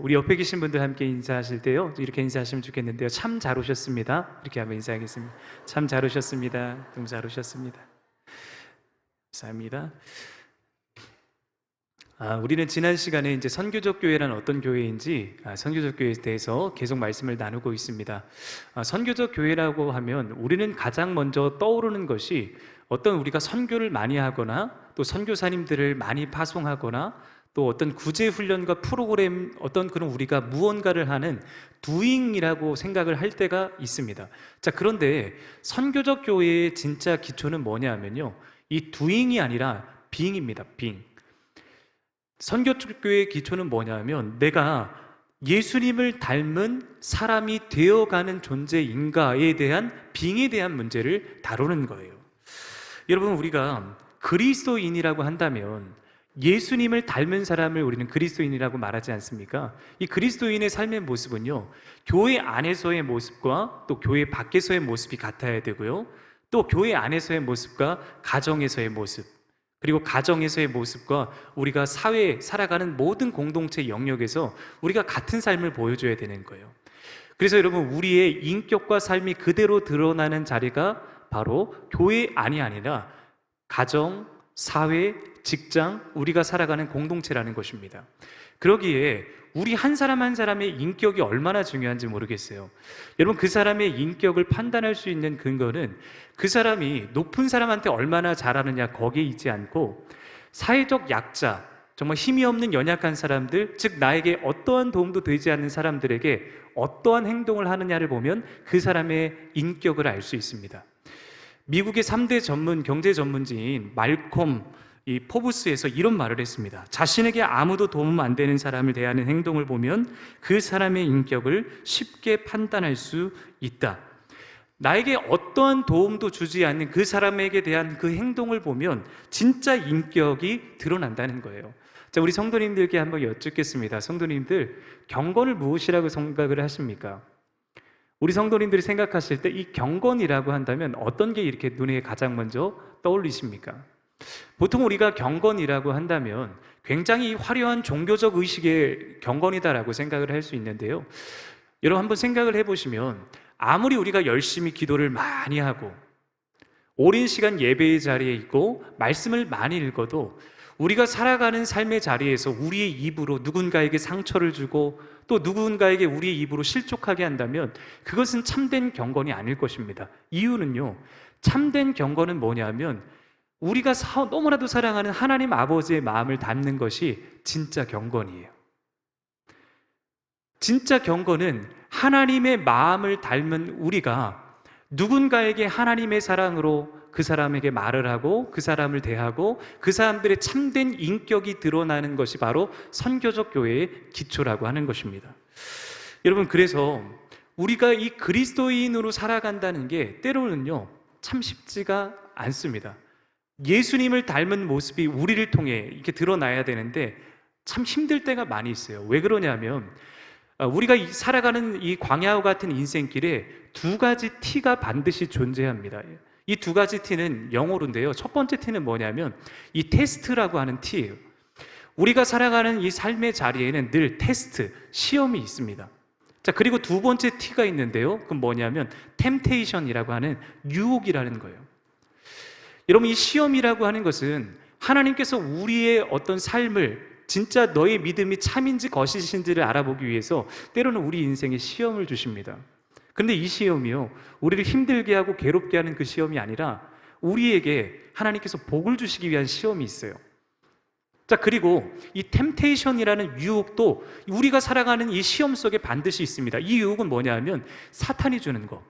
우리 옆에 계신 분들 함께 인사하실 때요, 이렇게 인사하시면 좋겠는데요. 참 잘 오셨습니다. 이렇게 한번 인사하겠습니다. 참 잘 오셨습니다. 너무 잘 오셨습니다. 감사합니다. 우리는 지난 시간에 이제 선교적 교회란 어떤 교회인지, 선교적 교회에 대해서 계속 말씀을 나누고 있습니다. 선교적 교회라고 하면 우리는 가장 먼저 떠오르는 것이 어떤 우리가 선교를 많이 하거나 또 선교사님들을 많이 파송하거나 또 어떤 구제 훈련과 프로그램, 어떤 그런 우리가 무언가를 하는 doing이라고 생각을 할 때가 있습니다. 자, 그런데 선교적 교회의 진짜 기초는 뭐냐 하면요, 이 doing이 아니라 being입니다. being. 선교적 교회의 기초는 뭐냐 하면 내가 예수님을 닮은 사람이 되어가는 존재인가에 대한 being에 대한 문제를 다루는 거예요. 여러분, 우리가 그리스도인이라고 한다면 예수님을 닮은 사람을 우리는 그리스도인이라고 말하지 않습니까? 이 그리스도인의 삶의 모습은요, 교회 안에서의 모습과 또 교회 밖에서의 모습이 같아야 되고요, 또 교회 안에서의 모습과 가정에서의 모습, 그리고 가정에서의 모습과 우리가 사회에 살아가는 모든 공동체 영역에서 우리가 같은 삶을 보여줘야 되는 거예요. 그래서 여러분, 우리의 인격과 삶이 그대로 드러나는 자리가 바로 교회 안이 아니라 가정, 사회, 직장, 우리가 살아가는 공동체라는 것입니다. 그러기에 우리 한 사람 한 사람의 인격이 얼마나 중요한지 모르겠어요. 여러분, 그 사람의 인격을 판단할 수 있는 근거는 그 사람이 높은 사람한테 얼마나 잘하느냐 거기에 있지 않고, 사회적 약자, 정말 힘이 없는 연약한 사람들, 즉 나에게 어떠한 도움도 되지 않는 사람들에게 어떠한 행동을 하느냐를 보면 그 사람의 인격을 알 수 있습니다. 미국의 3대 경제 전문지인 말콤 이 포브스에서 이런 말을 했습니다. 자신에게 아무도 도움 안 되는 사람을 대하는 행동을 보면 그 사람의 인격을 쉽게 판단할 수 있다. 나에게 어떠한 도움도 주지 않는 그 사람에게 대한 그 행동을 보면 진짜 인격이 드러난다는 거예요. 자, 우리 성도님들께 한번 여쭙겠습니다. 성도님들, 경건을 무엇이라고 생각을 하십니까? 우리 성도님들이 생각하실 때 이 경건이라고 한다면 어떤 게 이렇게 눈에 가장 먼저 떠올리십니까? 보통 우리가 경건이라고 한다면 굉장히 화려한 종교적 의식의 경건이다라고 생각을 할 수 있는데요, 여러분 한번 생각을 해보시면 아무리 우리가 열심히 기도를 많이 하고 오랜 시간 예배의 자리에 있고 말씀을 많이 읽어도 우리가 살아가는 삶의 자리에서 우리의 입으로 누군가에게 상처를 주고 또 누군가에게 우리의 입으로 실족하게 한다면 그것은 참된 경건이 아닐 것입니다. 이유는요, 참된 경건은 뭐냐면 우리가 너무나도 사랑하는 하나님 아버지의 마음을 담는 것이 진짜 경건이에요. 진짜 경건은 하나님의 마음을 닮은 우리가 누군가에게 하나님의 사랑으로 그 사람에게 말을 하고 그 사람을 대하고 그 사람들의 참된 인격이 드러나는 것이 바로 선교적 교회의 기초라고 하는 것입니다. 여러분, 그래서 우리가 이 그리스도인으로 살아간다는 게 때로는요 참 쉽지가 않습니다. 예수님을 닮은 모습이 우리를 통해 이렇게 드러나야 되는데 참 힘들 때가 많이 있어요. 왜 그러냐면 우리가 살아가는 이 광야와 같은 인생길에 두 가지 T가 반드시 존재합니다. 이 두 가지 T는 영어로인데요, 첫 번째 T는 뭐냐면 이 테스트라고 하는 T예요. 우리가 살아가는 이 삶의 자리에는 늘 테스트, 시험이 있습니다. 자, 그리고 두 번째 T가 있는데요, 그건 뭐냐면 템테이션이라고 하는 유혹이라는 거예요. 여러분, 이 시험이라고 하는 것은 하나님께서 우리의 어떤 삶을 진짜 너의 믿음이 참인지 거짓인지를 알아보기 위해서 때로는 우리 인생에 시험을 주십니다. 그런데 이 시험이요, 우리를 힘들게 하고 괴롭게 하는 그 시험이 아니라 우리에게 하나님께서 복을 주시기 위한 시험이 있어요. 자, 그리고 이 템테이션이라는 유혹도 우리가 살아가는 이 시험 속에 반드시 있습니다. 이 유혹은 뭐냐 하면 사탄이 주는 거.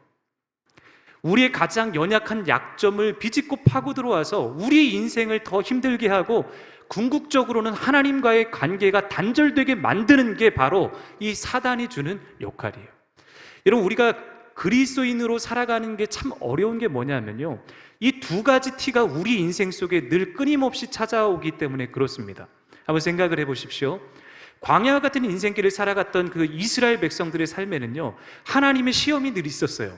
우리의 가장 연약한 약점을 비집고 파고 들어와서 우리의 인생을 더 힘들게 하고 궁극적으로는 하나님과의 관계가 단절되게 만드는 게 바로 이 사단이 주는 역할이에요. 여러분, 우리가 그리스도인으로 살아가는 게 참 어려운 게 뭐냐면요, 이 두 가지 T가 우리 인생 속에 늘 끊임없이 찾아오기 때문에 그렇습니다. 한번 생각을 해보십시오. 광야와 같은 인생길을 살아갔던 그 이스라엘 백성들의 삶에는요 하나님의 시험이 늘 있었어요.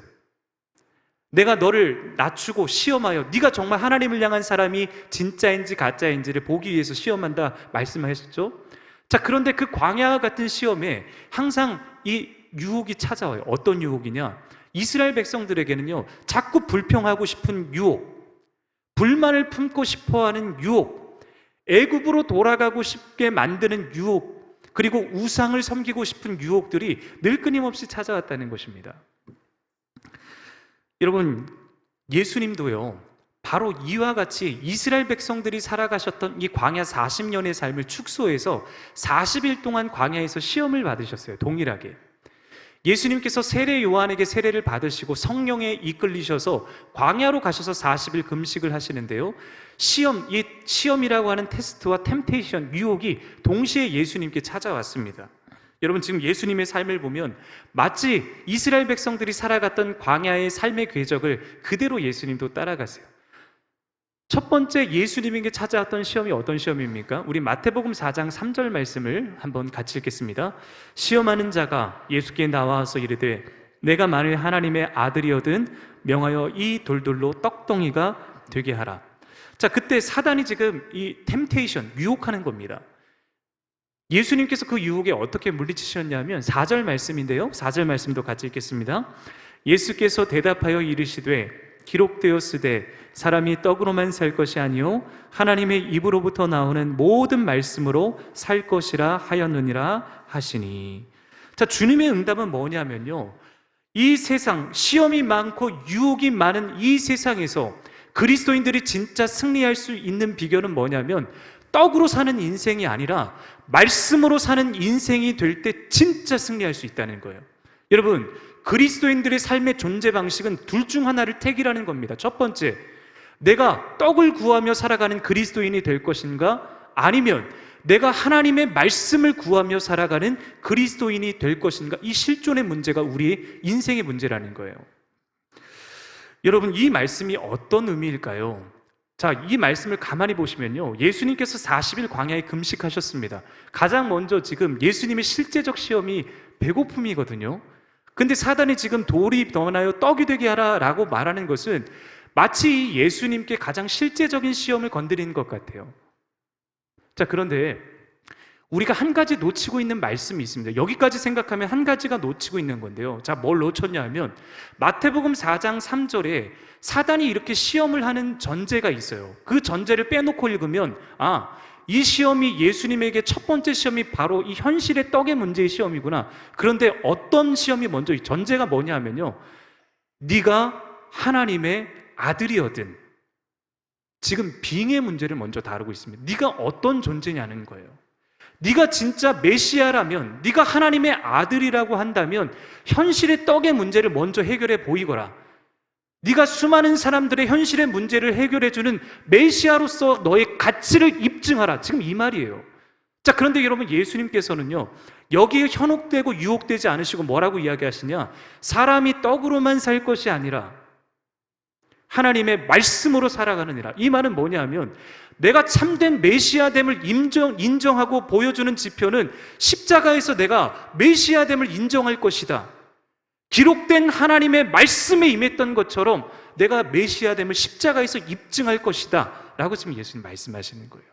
내가 너를 낮추고 시험하여 네가 정말 하나님을 향한 사람이 진짜인지 가짜인지를 보기 위해서 시험한다 말씀하셨죠. 자, 그런데 그 광야와 같은 시험에 항상 이 유혹이 찾아와요. 어떤 유혹이냐? 이스라엘 백성들에게는요, 자꾸 불평하고 싶은 유혹, 불만을 품고 싶어하는 유혹, 애굽으로 돌아가고 싶게 만드는 유혹, 그리고 우상을 섬기고 싶은 유혹들이 늘 끊임없이 찾아왔다는 것입니다. 여러분, 예수님도요, 바로 이와 같이 이스라엘 백성들이 살아가셨던 이 광야 40년의 삶을 축소해서 40일 동안 광야에서 시험을 받으셨어요. 동일하게. 예수님께서 세례 요한에게 세례를 받으시고 성령에 이끌리셔서 광야로 가셔서 40일 금식을 하시는데요, 이 시험이라고 하는 테스트와 템테이션, 유혹이 동시에 예수님께 찾아왔습니다. 여러분, 지금 예수님의 삶을 보면 마치 이스라엘 백성들이 살아갔던 광야의 삶의 궤적을 그대로 예수님도 따라가세요. 첫 번째 예수님에게 찾아왔던 시험이 어떤 시험입니까? 우리 마태복음 4장 3절 말씀을 한번 같이 읽겠습니다. 시험하는 자가 예수께 나와서 이르되 내가 만일 하나님의 아들이거든 명하여 이 돌들로 떡덩이가 되게 하라. 자, 그때 사단이 지금 이 템테이션, 유혹하는 겁니다. 예수님께서 그 유혹에 어떻게 물리치셨냐면 4절 말씀인데요, 4절 말씀도 같이 읽겠습니다. 예수께서 대답하여 이르시되 기록되었으되 사람이 떡으로만 살 것이 아니요 하나님의 입으로부터 나오는 모든 말씀으로 살 것이라 하였느니라 하시니. 자, 주님의 응답은 뭐냐면요, 이 세상 시험이 많고 유혹이 많은 이 세상에서 그리스도인들이 진짜 승리할 수 있는 비결은 뭐냐면 떡으로 사는 인생이 아니라 말씀으로 사는 인생이 될 때 진짜 승리할 수 있다는 거예요. 여러분, 그리스도인들의 삶의 존재 방식은 둘 중 하나를 택이라는 겁니다. 첫 번째, 내가 떡을 구하며 살아가는 그리스도인이 될 것인가, 아니면 내가 하나님의 말씀을 구하며 살아가는 그리스도인이 될 것인가. 이 실존의 문제가 우리의 인생의 문제라는 거예요. 여러분, 이 말씀이 어떤 의미일까요? 자, 이 말씀을 가만히 보시면요, 예수님께서 40일 광야에 금식하셨습니다. 가장 먼저 지금 예수님의 실제적 시험이 배고픔이거든요. 근데 사단이 지금 돌이 떠나여 떡이 되게 하라 라고 말하는 것은 마치 예수님께 가장 실제적인 시험을 건드리는 것 같아요. 자, 그런데 우리가 한 가지 놓치고 있는 말씀이 있습니다. 여기까지 생각하면 한 가지가 놓치고 있는 건데요. 자, 뭘 놓쳤냐 하면 마태복음 4장 3절에 사단이 이렇게 시험을 하는 전제가 있어요. 그 전제를 빼놓고 읽으면 이 시험이 예수님에게 첫 번째 시험이 바로 이 현실의 떡의 문제의 시험이구나. 그런데 어떤 시험이 먼저, 이 전제가 뭐냐 하면요, 네가 하나님의 아들이거든. 지금 빙의 문제를 먼저 다루고 있습니다. 네가 어떤 존재냐는 거예요. 네가 진짜 메시아라면, 네가 하나님의 아들이라고 한다면 현실의 떡의 문제를 먼저 해결해 보이거라. 네가 수많은 사람들의 현실의 문제를 해결해주는 메시아로서 너의 가치를 입증하라. 지금 이 말이에요. 자, 그런데 여러분, 예수님께서는요, 여기에 현혹되고 유혹되지 않으시고 뭐라고 이야기하시냐? 사람이 떡으로만 살 것이 아니라 하나님의 말씀으로 살아가느니라. 이 말은 뭐냐면 내가 참된 메시아됨을 인정하고 보여주는 지표는 십자가에서 내가 메시아됨을 인정할 것이다. 기록된 하나님의 말씀에 임했던 것처럼 내가 메시아됨을 십자가에서 입증할 것이다 라고 지금 예수님 말씀하시는 거예요.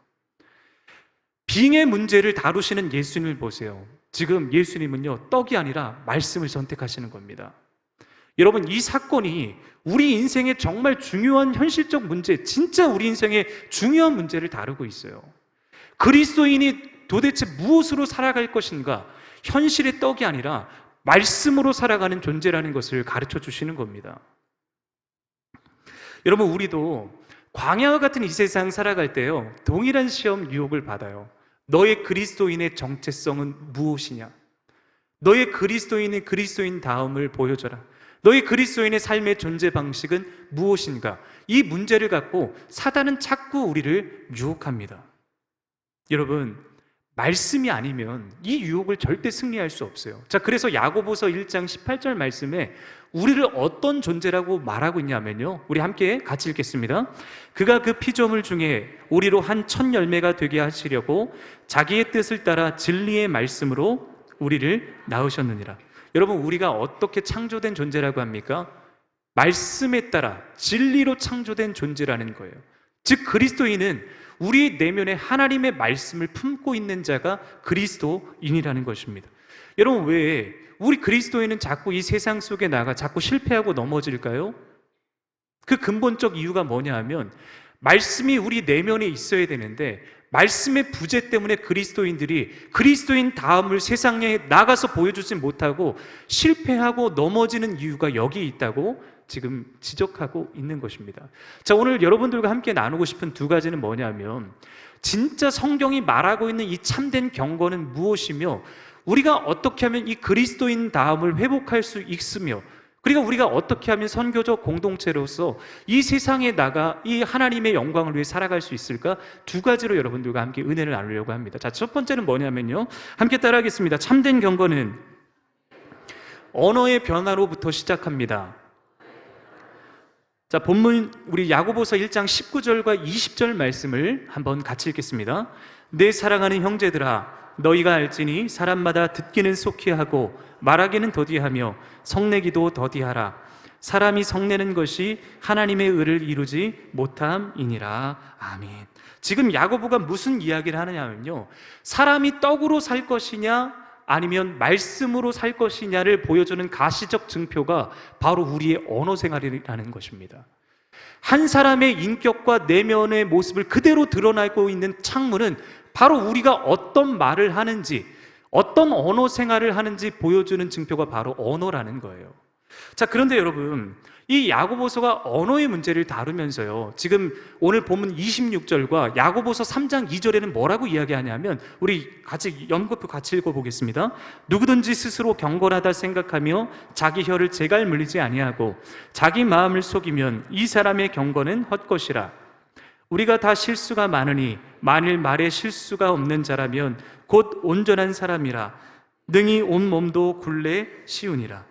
빙의 문제를 다루시는 예수님을 보세요. 지금 예수님은요, 떡이 아니라 말씀을 선택하시는 겁니다. 여러분, 이 사건이 우리 인생의 정말 중요한 현실적 문제, 진짜 우리 인생의 중요한 문제를 다루고 있어요. 그리스도인이 도대체 무엇으로 살아갈 것인가? 현실의 떡이 아니라 말씀으로 살아가는 존재라는 것을 가르쳐 주시는 겁니다. 여러분, 우리도 광야와 같은 이 세상 살아갈 때요, 동일한 시험 유혹을 받아요. 너의 그리스도인의 정체성은 무엇이냐? 너의 그리스도인의 그리스도인 다움을 보여줘라. 너의 그리스도인의 삶의 존재 방식은 무엇인가? 이 문제를 갖고 사단은 자꾸 우리를 유혹합니다. 여러분, 말씀이 아니면 이 유혹을 절대 승리할 수 없어요. 자, 그래서 야고보서 1장 18절 말씀에 우리를 어떤 존재라고 말하고 있냐면요, 우리 함께 같이 읽겠습니다. 그가 그 피조물 중에 우리로 한 첫 열매가 되게 하시려고 자기의 뜻을 따라 진리의 말씀으로 우리를 낳으셨느니라. 여러분, 우리가 어떻게 창조된 존재라고 합니까? 말씀에 따라 진리로 창조된 존재라는 거예요. 즉, 그리스도인은 우리 내면에 하나님의 말씀을 품고 있는 자가 그리스도인이라는 것입니다. 여러분, 왜 우리 그리스도인은 자꾸 이 세상 속에 나가 자꾸 실패하고 넘어질까요? 그 근본적 이유가 뭐냐 하면 말씀이 우리 내면에 있어야 되는데 말씀의 부재 때문에 그리스도인들이 그리스도인 다음을 세상에 나가서 보여주지 못하고 실패하고 넘어지는 이유가 여기 있다고 지금 지적하고 있는 것입니다. 자, 오늘 여러분들과 함께 나누고 싶은 두 가지는 뭐냐면 진짜 성경이 말하고 있는 이 참된 경건은 무엇이며 우리가 어떻게 하면 이 그리스도인 다음을 회복할 수 있으며 그리고 우리가 어떻게 하면 선교적 공동체로서 이 세상에 나가 이 하나님의 영광을 위해 살아갈 수 있을까? 두 가지로 여러분들과 함께 은혜를 나누려고 합니다. 자, 첫 번째는 뭐냐면요, 함께 따라하겠습니다. 참된 경건은 언어의 변화로부터 시작합니다. 자, 본문 우리 야고보서 1장 19절과 20절 말씀을 한번 같이 읽겠습니다. 내 사랑하는 형제들아, 너희가 알지니 사람마다 듣기는 속히 하고 말하기는 더디하며 성내기도 더디하라. 사람이 성내는 것이 하나님의 의를 이루지 못함이니라. 아멘. 지금 야고보가 무슨 이야기를 하느냐면요, 사람이 떡으로 살 것이냐 아니면 말씀으로 살 것이냐를 보여주는 가시적 증표가 바로 우리의 언어 생활이라는 것입니다. 한 사람의 인격과 내면의 모습을 그대로 드러내고 있는 창문은 바로 우리가 어떤 말을 하는지, 어떤 언어 생활을 하는지 보여주는 증표가 바로 언어라는 거예요. 자, 그런데 여러분, 이 야고보서가 언어의 문제를 다루면서요, 지금 오늘 본문 26절과 야고보서 3장 2절에는 뭐라고 이야기하냐면, 우리 같이 연극도 같이 읽어보겠습니다. 누구든지 스스로 경건하다 생각하며 자기 혀를 제갈 물리지 아니하고 자기 마음을 속이면 이 사람의 경건은 헛것이라. 우리가 다 실수가 많으니 만일 말에 실수가 없는 자라면 곧 온전한 사람이라 능히 온 몸도 굴레 씌우니라.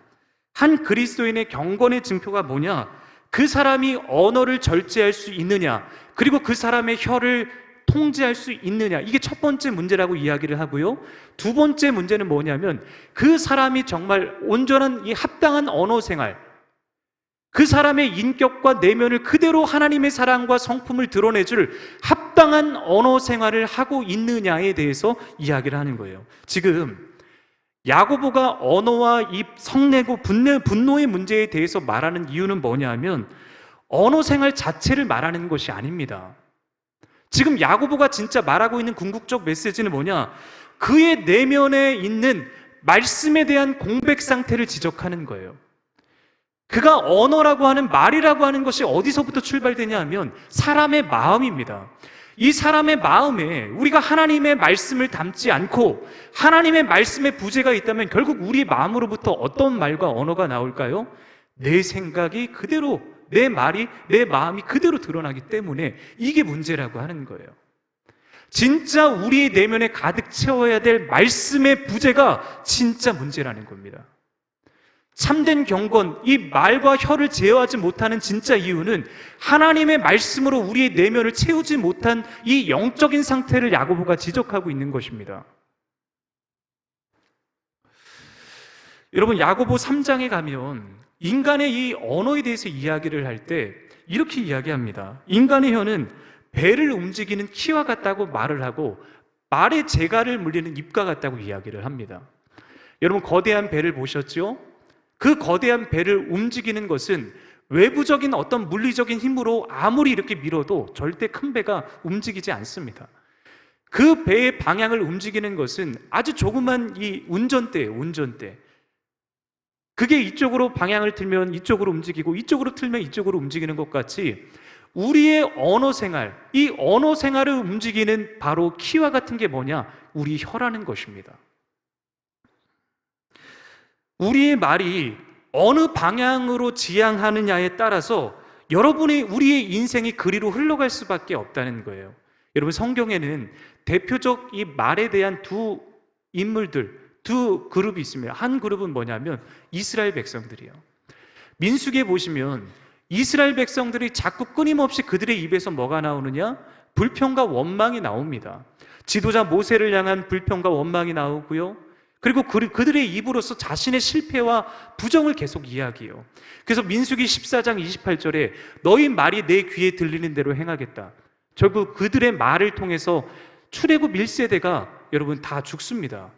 한 그리스도인의 경건의 증표가 뭐냐? 그 사람이 언어를 절제할 수 있느냐, 그리고 그 사람의 혀를 통제할 수 있느냐, 이게 첫 번째 문제라고 이야기를 하고요, 두 번째 문제는 뭐냐면 그 사람이 정말 온전한 이 합당한 언어 생활, 그 사람의 인격과 내면을 그대로 하나님의 사랑과 성품을 드러내줄 합당한 언어 생활을 하고 있느냐에 대해서 이야기를 하는 거예요. 지금 야고보가 언어와 이 성내고 분노의 문제에 대해서 말하는 이유는 뭐냐면 언어 생활 자체를 말하는 것이 아닙니다. 지금 야고보가 진짜 말하고 있는 궁극적 메시지는 뭐냐? 그의 내면에 있는 말씀에 대한 공백 상태를 지적하는 거예요. 그가 언어라고 하는, 말이라고 하는 것이 어디서부터 출발되냐 하면 사람의 마음입니다. 이 사람의 마음에 우리가 하나님의 말씀을 담지 않고 하나님의 말씀에 부재가 있다면 결국 우리 마음으로부터 어떤 말과 언어가 나올까요? 내 생각이 그대로, 내 말이, 내 마음이 그대로 드러나기 때문에 이게 문제라고 하는 거예요. 진짜 우리 내면에 가득 채워야 될 말씀의 부재가 진짜 문제라는 겁니다. 참된 경건, 이 말과 혀를 제어하지 못하는 진짜 이유는 하나님의 말씀으로 우리의 내면을 채우지 못한 이 영적인 상태를 야고보가 지적하고 있는 것입니다. 여러분, 야고보 3장에 가면 인간의 이 언어에 대해서 이야기를 할 때 이렇게 이야기합니다. 인간의 혀는 배를 움직이는 키와 같다고 말을 하고 말의 재갈을 물리는 입과 같다고 이야기를 합니다. 여러분, 거대한 배를 보셨죠? 그 거대한 배를 움직이는 것은 외부적인 어떤 물리적인 힘으로 아무리 이렇게 밀어도 절대 큰 배가 움직이지 않습니다. 그 배의 방향을 움직이는 것은 아주 조그만 이 운전대예요, 운전대. 그게 이쪽으로 방향을 틀면 이쪽으로 움직이고 이쪽으로 틀면 이쪽으로 움직이는 것 같이 우리의 언어 생활, 이 언어 생활을 움직이는 바로 키와 같은 게 뭐냐? 우리 혀라는 것입니다. 우리의 말이 어느 방향으로 지향하느냐에 따라서 우리의 인생이 그리로 흘러갈 수밖에 없다는 거예요. 여러분, 성경에는 대표적 이 말에 대한 두 인물들, 두 그룹이 있습니다. 한 그룹은 뭐냐면 이스라엘 백성들이에요. 민수기에 보시면 이스라엘 백성들이 자꾸 끊임없이 그들의 입에서 뭐가 나오느냐? 불평과 원망이 나옵니다. 지도자 모세를 향한 불평과 원망이 나오고요, 그리고 그들의 입으로서 자신의 실패와 부정을 계속 이야기해요. 그래서 민수기 14장 28절에 너희 말이 내 귀에 들리는 대로 행하겠다. 결국 그들의 말을 통해서 출애굽 1세대가 여러분 다 죽습니다.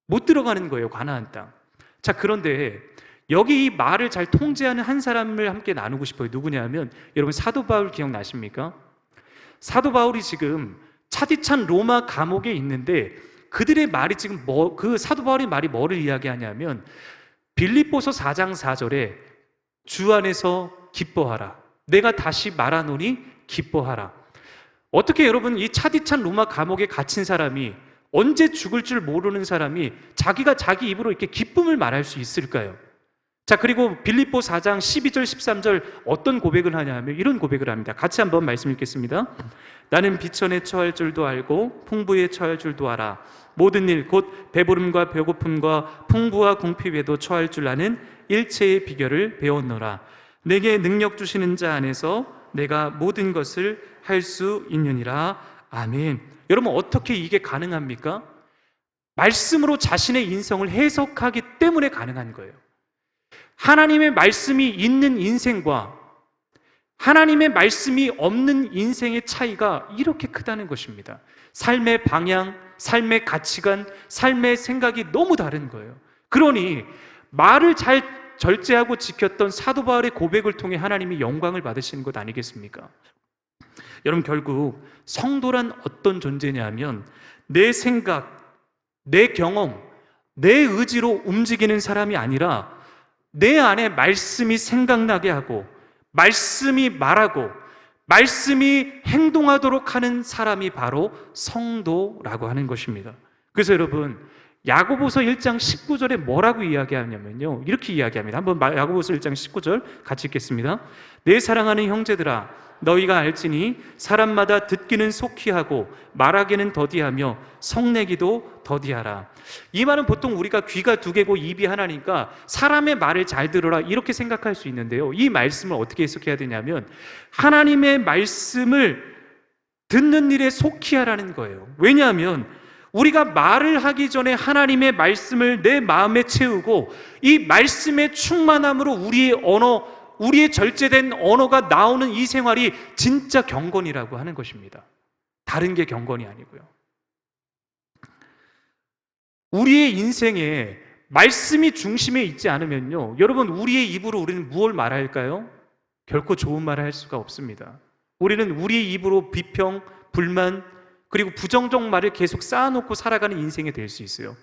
못 들어가는 거예요, 가나안 땅. 자, 그런데 여기 이 말을 잘 통제하는 한 사람을 함께 나누고 싶어요. 누구냐 하면 여러분 사도 바울 기억나십니까? 사도 바울이 지금 차디찬 로마 감옥에 있는데 그들의 말이 지금 그 사도 바울의 말이 뭐를 이야기하냐면 빌립보서 4장 4절에 주 안에서 기뻐하라. 내가 다시 말하노니 기뻐하라. 어떻게 여러분 이 차디찬 로마 감옥에 갇힌 사람이 언제 죽을 줄 모르는 사람이 자기가 자기 입으로 이렇게 기쁨을 말할 수 있을까요? 자, 그리고 빌립보 4장 12절 13절 어떤 고백을 하냐 하면 이런 고백을 합니다. 같이 한번 말씀 읽겠습니다. 나는 비천에 처할 줄도 알고 풍부에 처할 줄도 알아. 모든 일 곧 배부름과 배고픔과 풍부와 궁핍에도 처할 줄 아는 일체의 비결을 배웠노라. 내게 능력 주시는 자 안에서 내가 모든 것을 할 수 있느니라. 아멘. 여러분 어떻게 이게 가능합니까? 말씀으로 자신의 인성을 해석하기 때문에 가능한 거예요. 하나님의 말씀이 있는 인생과 하나님의 말씀이 없는 인생의 차이가 이렇게 크다는 것입니다. 삶의 방향, 삶의 가치관, 삶의 생각이 너무 다른 거예요. 그러니 말을 잘 절제하고 지켰던 사도 바울의 고백을 통해 하나님이 영광을 받으시는 것 아니겠습니까? 여러분 결국 성도란 어떤 존재냐면 내 생각, 내 경험, 내 의지로 움직이는 사람이 아니라 내 안에 말씀이 생각나게 하고 말씀이 말하고 말씀이 행동하도록 하는 사람이 바로 성도라고 하는 것입니다. 그래서 여러분 야고보서 1장 19절에 뭐라고 이야기하냐면요, 이렇게 이야기합니다. 한번 야고보서 1장 19절 같이 읽겠습니다. 내 사랑하는 형제들아 너희가 알지니 사람마다 듣기는 속히 하고 말하기는 더디하며 성내기도 더디하라. 이 말은 보통 우리가 귀가 두 개고 입이 하나니까 사람의 말을 잘 들어라 이렇게 생각할 수 있는데요, 이 말씀을 어떻게 해석해야 되냐면 하나님의 말씀을 듣는 일에 속히 하라는 거예요. 왜냐하면 우리가 말을 하기 전에 하나님의 말씀을 내 마음에 채우고 이 말씀의 충만함으로 우리의 절제된 언어가 나오는 이 생활이 진짜 경건이라고 하는 것입니다. 다른 게 경건이 아니고요. 우리의 인생에 말씀이 중심에 있지 않으면요, 여러분 우리의 입으로 우리는 무엇을 말할까요? 결코 좋은 말을 할 수가 없습니다. 우리는 우리의 입으로 비평, 불만 그리고 부정적 말을 계속 쌓아놓고 살아가는 인생이 될 수 있어요.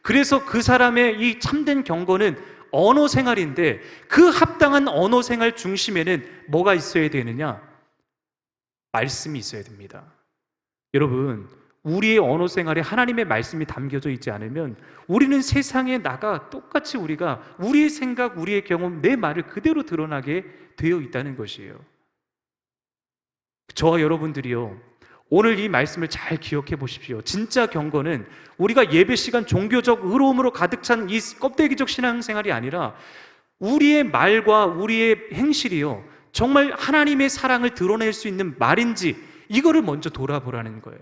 그래서 그 사람의 이 참된 경건은 언어 생활인데 그 합당한 언어 생활 중심에는 뭐가 있어야 되느냐? 말씀이 있어야 됩니다. 여러분 우리의 언어 생활에 하나님의 말씀이 담겨져 있지 않으면 우리는 세상에 나가 똑같이 우리가 우리의 생각, 우리의 경험, 내 말을 그대로 드러나게 되어 있다는 것이에요. 저와 여러분들이요, 오늘 이 말씀을 잘 기억해 보십시오. 진짜 경건은 우리가 예배 시간 종교적 의로움으로 가득 찬 이 껍데기적 신앙생활이 아니라 우리의 말과 우리의 행실이요 정말 하나님의 사랑을 드러낼 수 있는 말인지 이거를 먼저 돌아보라는 거예요.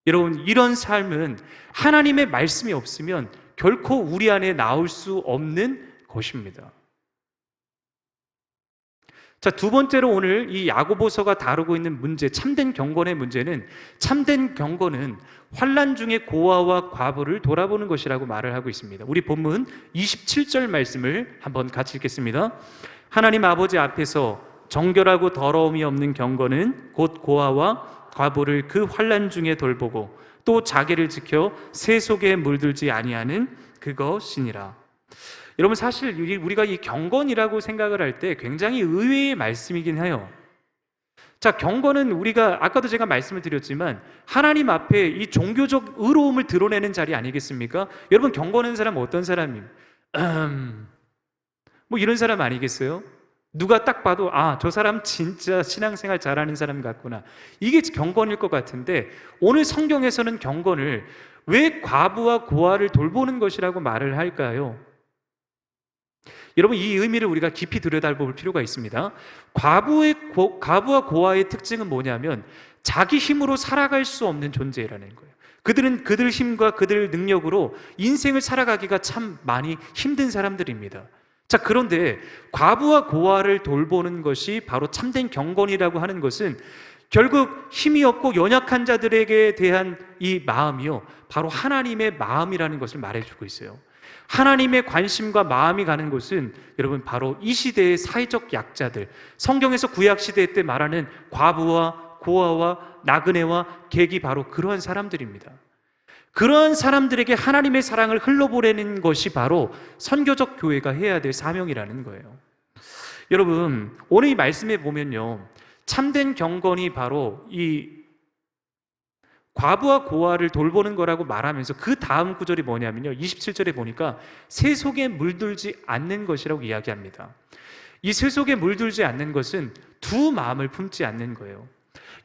여러분 이런 삶은 하나님의 말씀이 없으면 결코 우리 안에 나올 수 없는 것입니다. 자, 두 번째로 오늘 이 야고보서가 다루고 있는 문제, 참된 경건의 문제는 참된 경건은 환난 중에 고아와 과부를 돌아보는 것이라고 말을 하고 있습니다. 우리 본문 27절 말씀을 한번 같이 읽겠습니다. 하나님 아버지 앞에서 정결하고 더러움이 없는 경건은 곧 고아와 과부를 그 환난 중에 돌보고 또 자기를 지켜 새 속에 물들지 아니하는 그것이니라. 여러분 사실 우리가 이 경건이라고 생각을 할 때 굉장히 의외의 말씀이긴 해요. 자, 경건은 우리가 아까도 제가 말씀을 드렸지만 하나님 앞에 이 종교적 의로움을 드러내는 자리 아니겠습니까? 여러분 경건한 사람은 어떤 사람입니까? 뭐 이런 사람 아니겠어요? 누가 딱 봐도 아, 저 사람 진짜 신앙생활 잘하는 사람 같구나, 이게 경건일 것 같은데 오늘 성경에서는 경건을 왜 과부와 고아를 돌보는 것이라고 말을 할까요? 여러분 이 의미를 우리가 깊이 들여다볼 필요가 있습니다. 과부와 고아의 특징은 뭐냐면 자기 힘으로 살아갈 수 없는 존재라는 거예요. 그들은 그들 힘과 그들 능력으로 인생을 살아가기가 참 많이 힘든 사람들입니다. 자, 그런데 과부와 고아를 돌보는 것이 바로 참된 경건이라고 하는 것은 결국 힘이 없고 연약한 자들에게 대한 이 마음이요, 바로 하나님의 마음이라는 것을 말해주고 있어요. 하나님의 관심과 마음이 가는 곳은 여러분 바로 이 시대의 사회적 약자들, 성경에서 구약시대 때 말하는 과부와 고아와 나그네와 객이 바로 그러한 사람들입니다. 그러한 사람들에게 하나님의 사랑을 흘러보내는 것이 바로 선교적 교회가 해야 될 사명이라는 거예요. 여러분, 오늘 이 말씀에 보면요, 참된 경건이 바로 이 과부와 고아를 돌보는 거라고 말하면서 그 다음 구절이 뭐냐면요, 27절에 보니까 새 속에 물들지 않는 것이라고 이야기합니다. 이 새 속에 물들지 않는 것은 두 마음을 품지 않는 거예요.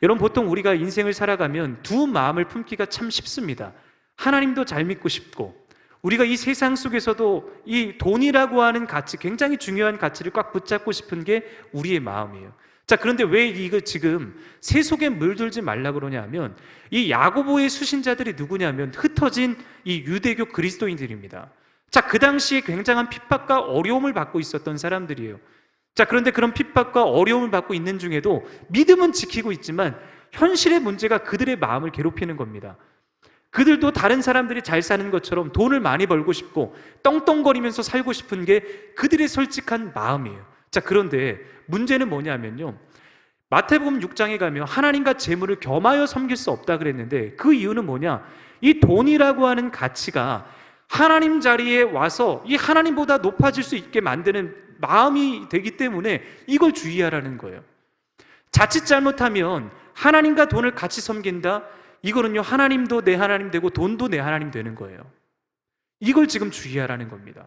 여러분, 보통 우리가 인생을 살아가면 두 마음을 품기가 참 쉽습니다. 하나님도 잘 믿고 싶고, 우리가 이 세상 속에서도 이 돈이라고 하는 가치, 굉장히 중요한 가치를 꽉 붙잡고 싶은 게 우리의 마음이에요. 자, 그런데 왜 이거 지금 새 속에 물들지 말라 그러냐 하면, 이 야고보의 수신자들이 누구냐면 흩어진 이 유대교 그리스도인들입니다. 자, 그 당시에 굉장한 핍박과 어려움을 받고 있었던 사람들이에요. 자, 그런데 그런 핍박과 어려움을 받고 있는 중에도 믿음은 지키고 있지만 현실의 문제가 그들의 마음을 괴롭히는 겁니다. 그들도 다른 사람들이 잘 사는 것처럼 돈을 많이 벌고 싶고 떵떵거리면서 살고 싶은 게 그들의 솔직한 마음이에요. 자, 그런데 문제는 뭐냐면요, 마태복음 6장에 가면 하나님과 재물을 겸하여 섬길 수 없다 그랬는데, 그 이유는 뭐냐, 이 돈이라고 하는 가치가 하나님 자리에 와서 이 하나님보다 높아질 수 있게 만드는 마음이 되기 때문에 이걸 주의하라는 거예요. 자칫 잘못하면 하나님과 돈을 같이 섬긴다, 이거는요, 하나님도 내 하나님 되고 돈도 내 하나님 되는 거예요. 이걸 지금 주의하라는 겁니다.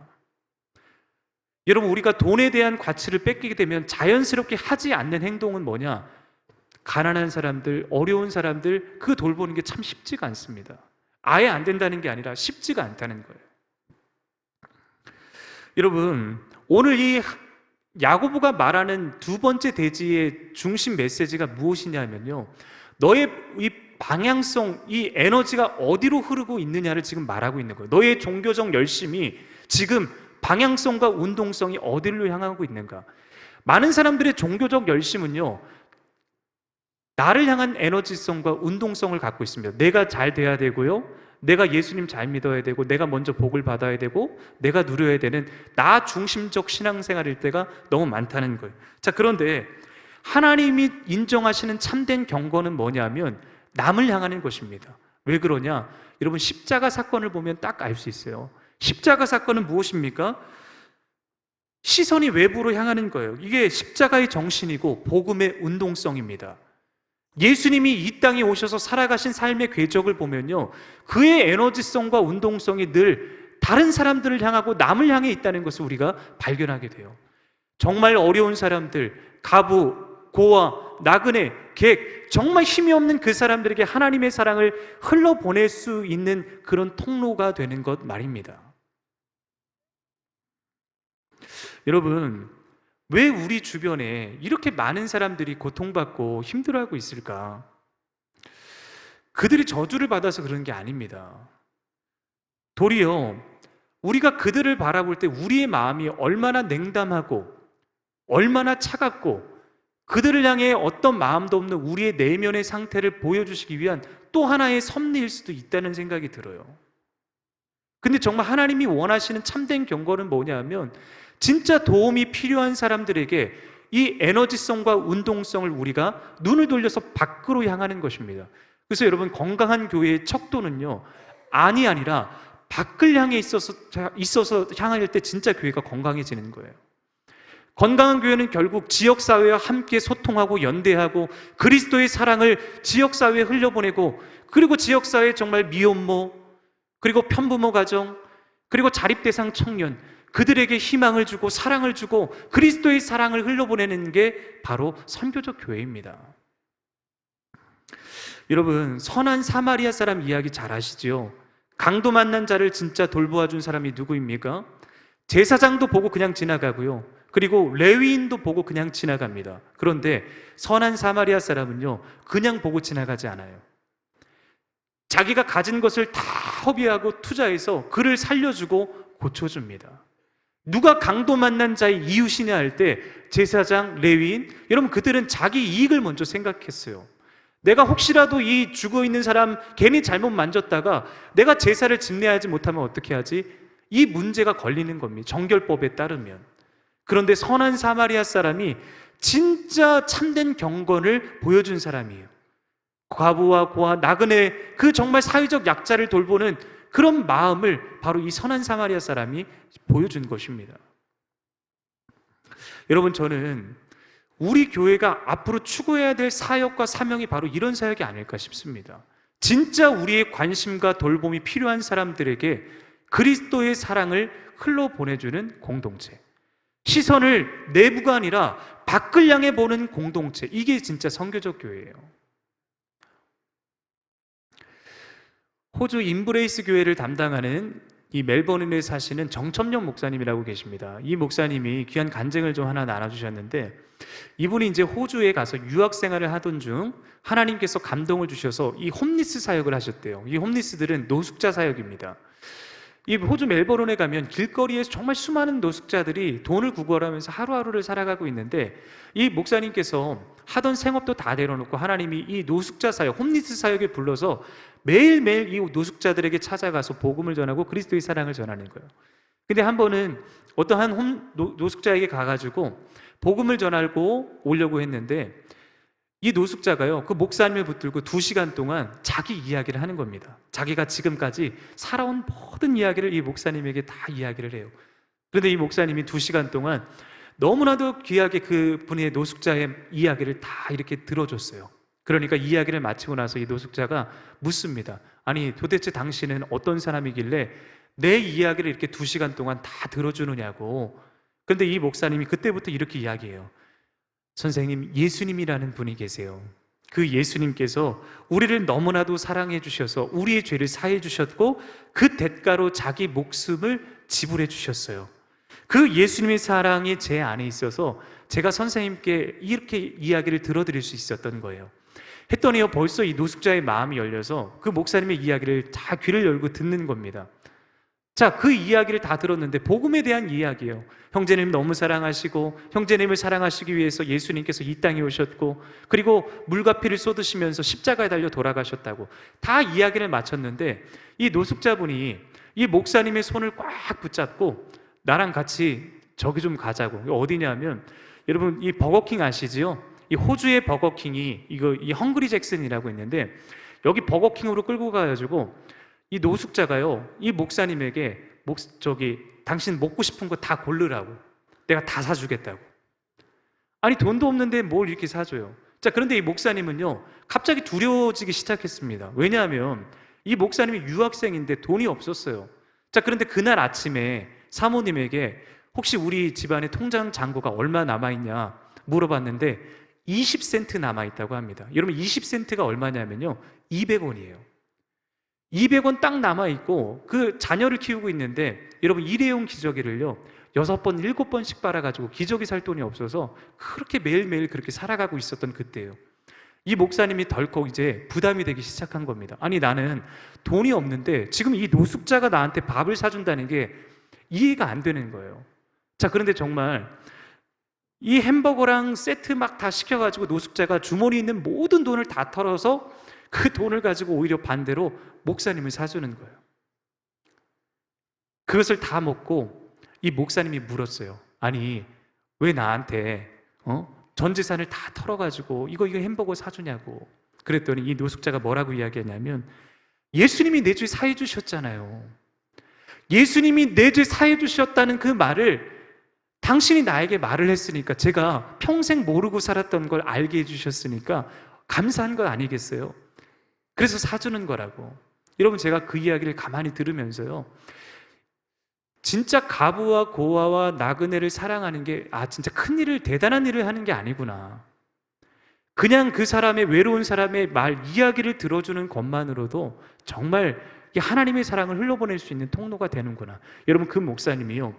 여러분, 우리가 돈에 대한 가치를 뺏기게 되면 자연스럽게 하지 않는 행동은 뭐냐? 가난한 사람들, 어려운 사람들, 그 돌보는 게 참 쉽지가 않습니다. 아예 안 된다는 게 아니라 쉽지가 않다는 거예요. 여러분, 오늘 이 야고보가 말하는 두 번째 대지의 중심 메시지가 무엇이냐면요, 너의 이 방향성, 이 에너지가 어디로 흐르고 있느냐를 지금 말하고 있는 거예요. 너의 종교적 열심이 지금 방향성과 운동성이 어디로 향하고 있는가? 많은 사람들의 종교적 열심은요, 나를 향한 에너지성과 운동성을 갖고 있습니다. 내가 잘 돼야 되고요, 내가 예수님 잘 믿어야 되고, 내가 먼저 복을 받아야 되고, 내가 누려야 되는 나 중심적 신앙생활일 때가 너무 많다는 거예요. 자, 그런데 하나님이 인정하시는 참된 경건은 뭐냐면 남을 향하는 것입니다. 왜 그러냐? 여러분, 십자가 사건을 보면 딱 알 수 있어요. 십자가 사건은 무엇입니까? 시선이 외부로 향하는 거예요. 이게 십자가의 정신이고 복음의 운동성입니다. 예수님이 이 땅에 오셔서 살아가신 삶의 궤적을 보면요, 그의 에너지성과 운동성이 늘 다른 사람들을 향하고 남을 향해 있다는 것을 우리가 발견하게 돼요. 정말 어려운 사람들, 가부, 고아, 나그네, 객, 정말 힘이 없는 그 사람들에게 하나님의 사랑을 흘러보낼 수 있는 그런 통로가 되는 것 말입니다. 여러분, 왜 우리 주변에 이렇게 많은 사람들이 고통받고 힘들어하고 있을까? 그들이 저주를 받아서 그런 게 아닙니다. 도리어 우리가 그들을 바라볼 때 우리의 마음이 얼마나 냉담하고 얼마나 차갑고 그들을 향해 어떤 마음도 없는 우리의 내면의 상태를 보여주시기 위한 또 하나의 섭리일 수도 있다는 생각이 들어요. 근데 정말 하나님이 원하시는 참된 경건은 뭐냐면, 진짜 도움이 필요한 사람들에게 이 에너지성과 운동성을 우리가 눈을 돌려서 밖으로 향하는 것입니다. 그래서 여러분, 건강한 교회의 척도는요, 안이 아니라 밖을 향해 있어서 향할 때 진짜 교회가 건강해지는 거예요. 건강한 교회는 결국 지역사회와 함께 소통하고 연대하고 그리스도의 사랑을 지역사회에 흘려보내고, 그리고 지역사회에 정말 미혼모, 그리고 편부모 가정, 그리고 자립대상 청년, 그들에게 희망을 주고 사랑을 주고 그리스도의 사랑을 흘려보내는 게 바로 선교적 교회입니다. 여러분, 선한 사마리아 사람 이야기 잘 아시죠? 강도 만난 자를 진짜 돌보아 준 사람이 누구입니까? 제사장도 보고 그냥 지나가고요, 그리고 레위인도 보고 그냥 지나갑니다. 그런데 선한 사마리아 사람은요, 그냥 보고 지나가지 않아요. 자기가 가진 것을 다 허비하고 투자해서 그를 살려주고 고쳐줍니다. 누가 강도 만난 자의 이웃이냐 할 때 제사장, 레위인, 여러분, 그들은 자기 이익을 먼저 생각했어요. 내가 혹시라도 이 죽어 있는 사람 괜히 잘못 만졌다가 내가 제사를 집례하지 못하면 어떻게 하지? 이 문제가 걸리는 겁니다. 정결법에 따르면. 그런데 선한 사마리아 사람이 진짜 참된 경건을 보여준 사람이에요. 과부와 고아, 나그네, 그 정말 사회적 약자를 돌보는 그런 마음을 바로 이 선한 사마리아 사람이 보여준 것입니다. 여러분, 저는 우리 교회가 앞으로 추구해야 될 사역과 사명이 바로 이런 사역이 아닐까 싶습니다. 진짜 우리의 관심과 돌봄이 필요한 사람들에게 그리스도의 사랑을 흘러보내주는 공동체, 시선을 내부가 아니라 밖을 향해 보는 공동체, 이게 진짜 선교적 교회예요. 호주 인브레이스 교회를 담당하는 이 멜버른에 사시는 정첨영 목사님이라고 계십니다. 이 목사님이 귀한 간증을 좀 하나 나눠주셨는데, 이분이 이제 호주에 가서 유학 생활을 하던 중 하나님께서 감동을 주셔서 이 홈리스 사역을 하셨대요. 이 홈리스들은 노숙자 사역입니다. 이 호주 멜버른에 가면 길거리에서 정말 수많은 노숙자들이 돈을 구걸하면서 하루하루를 살아가고 있는데, 이 목사님께서 하던 생업도 다 내려놓고 하나님이 이 노숙자 사역, 홈리스 사역에 불러서 매일매일 이 노숙자들에게 찾아가서 복음을 전하고 그리스도의 사랑을 전하는 거예요. 근데 한 번은 어떠한 노숙자에게 가가지고 복음을 전하고 오려고 했는데, 이 노숙자가요, 그 목사님을 붙들고 2시간 동안 자기 이야기를 하는 겁니다. 자기가 지금까지 살아온 모든 이야기를 이 목사님에게 다 이야기를 해요. 그런데 이 목사님이 2시간 동안 너무나도 귀하게 그 분의 노숙자의 이야기를 다 이렇게 들어줬어요. 그러니까 이야기를 마치고 나서 이 노숙자가 묻습니다. 아니, 도대체 당신은 어떤 사람이길래 내 이야기를 이렇게 2시간 동안 다 들어주느냐고. 그런데 이 목사님이 그때부터 이렇게 이야기해요. 선생님, 예수님이라는 분이 계세요. 그 예수님께서 우리를 너무나도 사랑해 주셔서 우리의 죄를 사해 주셨고, 그 대가로 자기 목숨을 지불해 주셨어요. 그 예수님의 사랑이 제 안에 있어서 제가 선생님께 이렇게 이야기를 들어드릴 수 있었던 거예요. 했더니요, 벌써 이 노숙자의 마음이 열려서 그 목사님의 이야기를 다 귀를 열고 듣는 겁니다. 자, 그 이야기를 다 들었는데 복음에 대한 이야기예요. 형제님 너무 사랑하시고, 형제님을 사랑하시기 위해서 예수님께서 이 땅에 오셨고, 그리고 물과 피를 쏟으시면서 십자가에 달려 돌아가셨다고 다 이야기를 마쳤는데, 이 노숙자분이 이 목사님의 손을 꽉 붙잡고 나랑 같이 저기 좀 가자고. 어디냐면, 여러분 이 버거킹 아시지요? 이 호주의 버거킹이 이 헝그리 잭슨이라고 있는데, 여기 버거킹으로 끌고 가가지고 이 노숙자가요, 이 목사님에게 당신 먹고 싶은 거 다 고르라고, 내가 다 사주겠다고. 아니, 돈도 없는데 뭘 이렇게 사줘요. 자, 그런데 이 목사님은요, 갑자기 두려워지기 시작했습니다. 왜냐하면 이 목사님이 유학생인데 돈이 없었어요. 자, 그런데 그날 아침에 사모님에게 혹시 우리 집안에 통장 잔고가 얼마 남아있냐 물어봤는데 20센트 남아있다고 합니다. 여러분, 20센트가 얼마냐면요, 200원이에요. 200원 딱 남아있고, 그 자녀를 키우고 있는데, 여러분 일회용 기저귀를요 6번, 7번씩 빨아가지고 기저귀 살 돈이 없어서 그렇게 매일매일 그렇게 살아가고 있었던 그때예요. 이 목사님이 덜컥 이제 부담이 되기 시작한 겁니다. 아니, 나는 돈이 없는데 지금 이 노숙자가 나한테 밥을 사준다는 게 이해가 안 되는 거예요. 자, 그런데 정말 이 햄버거랑 세트 막 다 시켜가지고 노숙자가 주머니에 있는 모든 돈을 다 털어서 그 돈을 가지고 오히려 반대로 목사님을 사주는 거예요. 그것을 다 먹고 이 목사님이 물었어요. 아니, 왜 나한테 전 재산을 다 털어가지고 이거 햄버거 사주냐고. 그랬더니 이 노숙자가 뭐라고 이야기했냐면, 예수님이 내 죄 사해 주셨잖아요. 예수님이 내 죄 사해 주셨다는 그 말을 당신이 나에게 말을 했으니까, 제가 평생 모르고 살았던 걸 알게 해주셨으니까 감사한 거 아니겠어요? 그래서 사주는 거라고. 여러분, 제가 그 이야기를 가만히 들으면서요, 진짜 가부와 고아와 나그네를 사랑하는 게 진짜 큰 일을, 대단한 일을 하는 게 아니구나. 그냥 그 사람의, 외로운 사람의 이야기를 들어주는 것만으로도 정말 하나님의 사랑을 흘러보낼 수 있는 통로가 되는구나. 여러분, 그 목사님이요,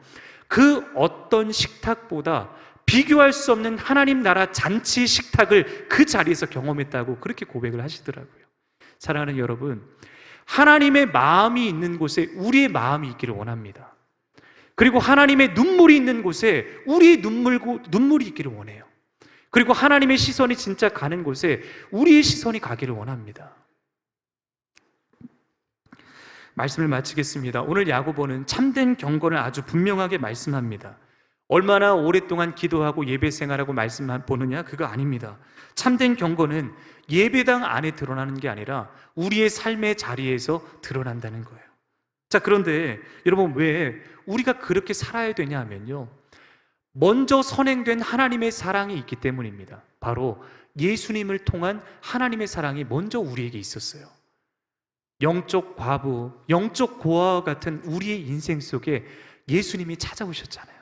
그 어떤 식탁보다 비교할 수 없는 하나님 나라 잔치 식탁을 그 자리에서 경험했다고 그렇게 고백을 하시더라고요. 사랑하는 여러분, 하나님의 마음이 있는 곳에 우리의 마음이 있기를 원합니다. 그리고 하나님의 눈물이 있는 곳에 우리의 눈물이 있기를 원해요. 그리고 하나님의 시선이 진짜 가는 곳에 우리의 시선이 가기를 원합니다. 말씀을 마치겠습니다. 오늘 야고보는 참된 경건을 아주 분명하게 말씀합니다. 얼마나 오랫동안 기도하고 예배 생활하고 말씀 보느냐, 그거 아닙니다. 참된 경건은 예배당 안에 드러나는 게 아니라 우리의 삶의 자리에서 드러난다는 거예요. 자, 그런데 여러분, 왜 우리가 그렇게 살아야 되냐 하면요, 먼저 선행된 하나님의 사랑이 있기 때문입니다. 바로 예수님을 통한 하나님의 사랑이 먼저 우리에게 있었어요. 영적 과부, 영적 고아와 같은 우리의 인생 속에 예수님이 찾아오셨잖아요.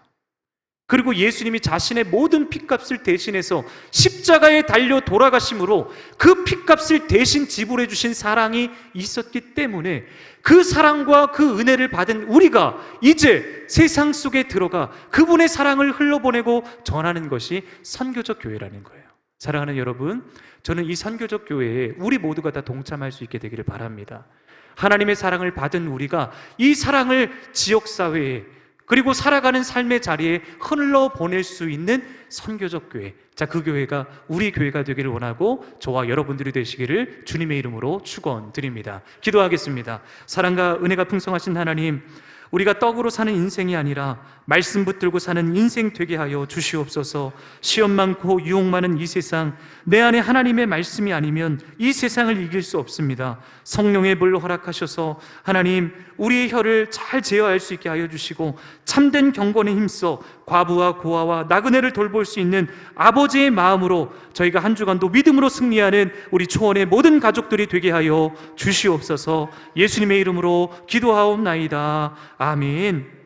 그리고 예수님이 자신의 모든 핏값을 대신해서 십자가에 달려 돌아가심으로 그 핏값을 대신 지불해 주신 사랑이 있었기 때문에 그 사랑과 그 은혜를 받은 우리가 이제 세상 속에 들어가 그분의 사랑을 흘러보내고 전하는 것이 선교적 교회라는 거예요. 사랑하는 여러분, 저는 이 선교적 교회에 우리 모두가 다 동참할 수 있게 되기를 바랍니다. 하나님의 사랑을 받은 우리가 이 사랑을 지역사회에, 그리고 살아가는 삶의 자리에 흘러보낼 수 있는 선교적 교회, 자, 그 교회가 우리 교회가 되기를 원하고 저와 여러분들이 되시기를 주님의 이름으로 축원드립니다. 기도하겠습니다. 사랑과 은혜가 풍성하신 하나님, 우리가 떡으로 사는 인생이 아니라 말씀 붙들고 사는 인생 되게 하여 주시옵소서. 시험 많고 유혹 많은 이 세상, 내 안에 하나님의 말씀이 아니면 이 세상을 이길 수 없습니다. 성령의 불로 허락하셔서 하나님, 우리의 혀를 잘 제어할 수 있게 하여 주시고 참된 경건에 힘써 과부와 고아와 나그네를 돌볼 수 있는 아버지의 마음으로 저희가 한 주간도 믿음으로 승리하는 우리 초원의 모든 가족들이 되게 하여 주시옵소서. 예수님의 이름으로 기도하옵나이다. 아멘.